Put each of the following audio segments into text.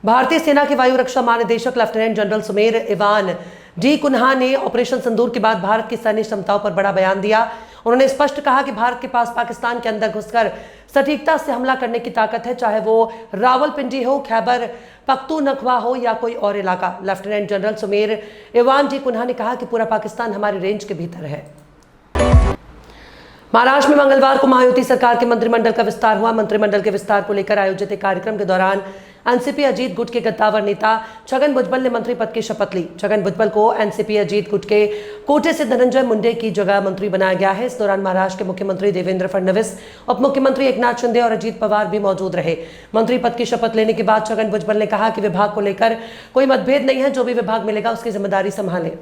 भारतीय सेना के वायु रक्षा महानिदेशक lieutenant general Sumer Ivan D'Cunha ने ऑपरेशन सिंदूर के बाद भारत की सैन्य क्षमताओं पर बड़ा बयान दिया। उन्होंने स्पष्ट कहा कि भारत के पास पाकिस्तान के अंदर घुसकर सटीकता से हमला करने की ताकत है, चाहे वो रावलपिंडी हो, खैबर पख्तूनख्वा हो या कोई और इलाका। Lieutenant general Sumer Ivan D'Cunha ने कहा कि पूरा पाकिस्तान हमारी रेंज के भीतर है। महाराष्ट्र में मंगलवार को महायुति सरकार के मंत्रिमंडल का विस्तार हुआ। मंत्रिमंडल के विस्तार को लेकर आयोजित एक कार्यक्रम के दौरान एनसीपी अजीत गुट के गद्दावर नेता छगन भुजबल ने मंत्री पद की शपथ ली। छगन भुजबल को एनसीपी अजीत गुट के कोटे से धनंजय मुंडे की जगह मंत्री बनाया गया है। इस दौरान महाराष्ट्र के मुख्यमंत्री देवेंद्र फडणवीस, उप मुख्यमंत्री एकनाथ शिंदे और अजीत पवार भी मौजूद रहे। मंत्री पद की शपथ लेने के बाद छगन भुजबल ने कहा कि विभाग को लेकर कोई मतभेद नहीं है, जो भी विभाग मिलेगा उसकी जिम्मेदारी संभाले।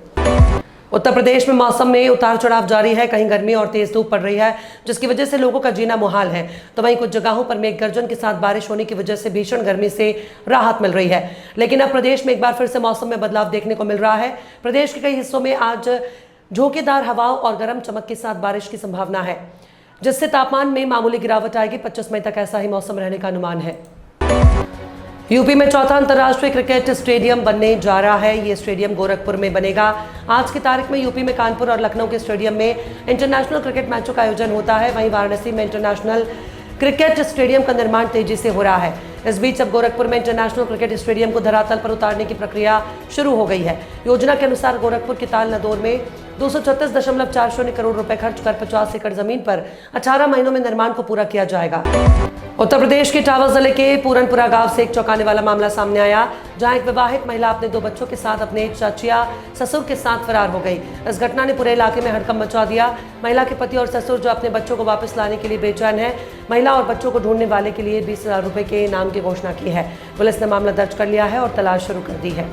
उत्तर प्रदेश में मौसम में उतार चढ़ाव जारी है। कहीं गर्मी और तेज धूप पड़ रही है, जिसकी वजह से लोगों का जीना मुहाल है, तो वहीं कुछ जगहों पर मेघ गर्जन के साथ बारिश होने की वजह से भीषण गर्मी से राहत मिल रही है। लेकिन अब प्रदेश में एक बार फिर से मौसम में बदलाव देखने को मिल रहा है। प्रदेश के कई हिस्सों में आज झोंकेदार हवाओं और गर्म चमक के साथ बारिश की संभावना है, जिससे तापमान में मामूली गिरावट आएगी। 25 मई तक ऐसा ही मौसम रहने का अनुमान है। यूपी में चौथा अंतर्राष्ट्रीय क्रिकेट स्टेडियम बनने जा रहा है। ये स्टेडियम गोरखपुर में बनेगा। आज की तारीख में यूपी में कानपुर और लखनऊ के स्टेडियम में इंटरनेशनल क्रिकेट मैचों का आयोजन होता है। वहीं वाराणसी में इंटरनेशनल क्रिकेट स्टेडियम का निर्माण तेजी से हो रहा है। इस बीच अब गोरखपुर में इंटरनेशनल क्रिकेट स्टेडियम को धरातल पर उतारने की प्रक्रिया शुरू हो गई है। योजना के अनुसार गोरखपुर के ताल नदौर में 236.40 करोड़ रुपए खर्च कर 50 एकड़ जमीन पर 18 महीनों में निर्माण को पूरा किया जाएगा। उत्तर प्रदेश के इटावा जिले के पूरनपुरा गांव से एक चौंकाने वाला मामला सामने आया, जहां एक विवाहित महिला अपने 2 बच्चों के साथ अपने चाचिया ससुर के साथ फरार हो गई। इस घटना ने पूरे इलाके में हड़कंप मचा दिया। महिला के पति और ससुर जो अपने बच्चों को वापस लाने के लिए बेचैन है, महिला और बच्चों को ढूंढने वाले के लिए 20,000 रुपए के इनाम की घोषणा की है। पुलिस ने मामला दर्ज कर लिया है और तलाश शुरू कर दी है।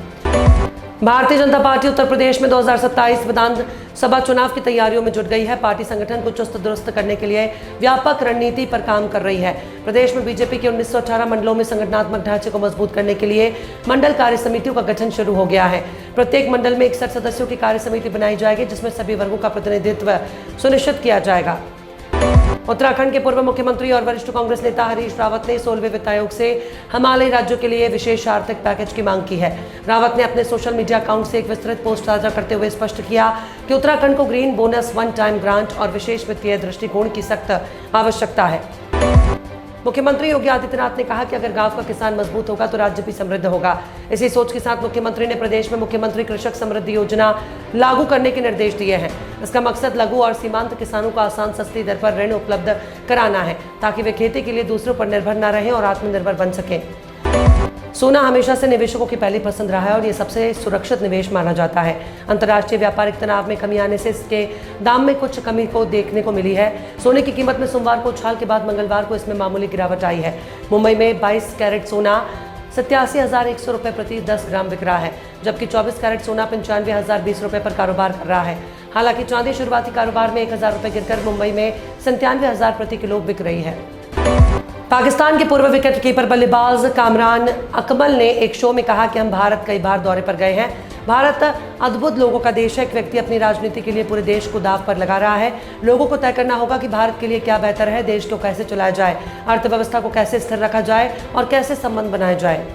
भारतीय जनता पार्टी उत्तर प्रदेश में 2027 विधानसभा चुनाव की तैयारियों में जुट गई है। पार्टी संगठन को चुस्त दुरुस्त करने के लिए व्यापक रणनीति पर काम कर रही है। प्रदेश में बीजेपी के 1918 मंडलों में संगठनात्मक ढांचे को मजबूत करने के लिए मंडल कार्य समितियों का गठन शुरू हो गया है। प्रत्येक मंडल में 61 सदस्यों की कार्य समिति बनाई जाएगी, जिसमें सभी वर्गों का प्रतिनिधित्व सुनिश्चित किया जाएगा। उत्तराखंड के पूर्व मुख्यमंत्री और वरिष्ठ कांग्रेस नेता हरीश रावत ने 16वें वित्त आयोग से हिमालयी राज्यों के लिए विशेष आर्थिक पैकेज की मांग की है। रावत ने अपने सोशल मीडिया अकाउंट से एक विस्तृत पोस्ट साझा करते हुए स्पष्ट किया कि उत्तराखंड को green bonus, one time grant और विशेष वित्तीय दृष्टिकोण की सख्त आवश्यकता है। मुख्यमंत्री योगी आदित्यनाथ ने कहा कि अगर गांव का किसान मजबूत होगा तो राज्य भी समृद्ध होगा। इसी सोच के साथ मुख्यमंत्री ने प्रदेश में मुख्यमंत्री कृषक समृद्धि योजना लागू करने के निर्देश दिए हैं। इसका मकसद लघु और सीमांत किसानों को आसान सस्ती दर पर ऋण उपलब्ध कराना है, ताकि वे खेती के लिए दूसरों पर निर्भर न रहें और आत्मनिर्भर बन सकें। सोना हमेशा से निवेशकों की पहली पसंद रहा है और ये सबसे सुरक्षित निवेश माना जाता है। अंतर्राष्ट्रीय व्यापारिक तनाव में कमी आने से इसके दाम में कुछ कमी को देखने को मिली है। सोने की कीमत में सोमवार को उछाल के बाद मंगलवार को इसमें मामूली गिरावट आई है। मुंबई में 22 कैरेट सोना 87,100 रुपये प्रति 10 ग्राम बिक रहा है, जबकि 24 कैरेट सोना 95,020 रुपये पर कारोबार कर रहा है। हालांकि चांदी शुरुआती कारोबार में 1,000 रुपये गिरकर मुंबई में 97,000 प्रति किलो बिक रही है। पाकिस्तान के पूर्व विकेट कीपर बल्लेबाज कामरान अकमल ने एक शो में कहा कि हम भारत कई बार दौरे पर गए हैं। भारत अद्भुत लोगों का देश है। एक व्यक्ति अपनी राजनीति के लिए पूरे देश को दांव पर लगा रहा है। लोगों को तय करना होगा कि भारत के लिए क्या बेहतर है, देश को कैसे चलाया जाए, अर्थव्यवस्था को कैसे स्थिर रखा जाए और कैसे संबंध बनाए जाए।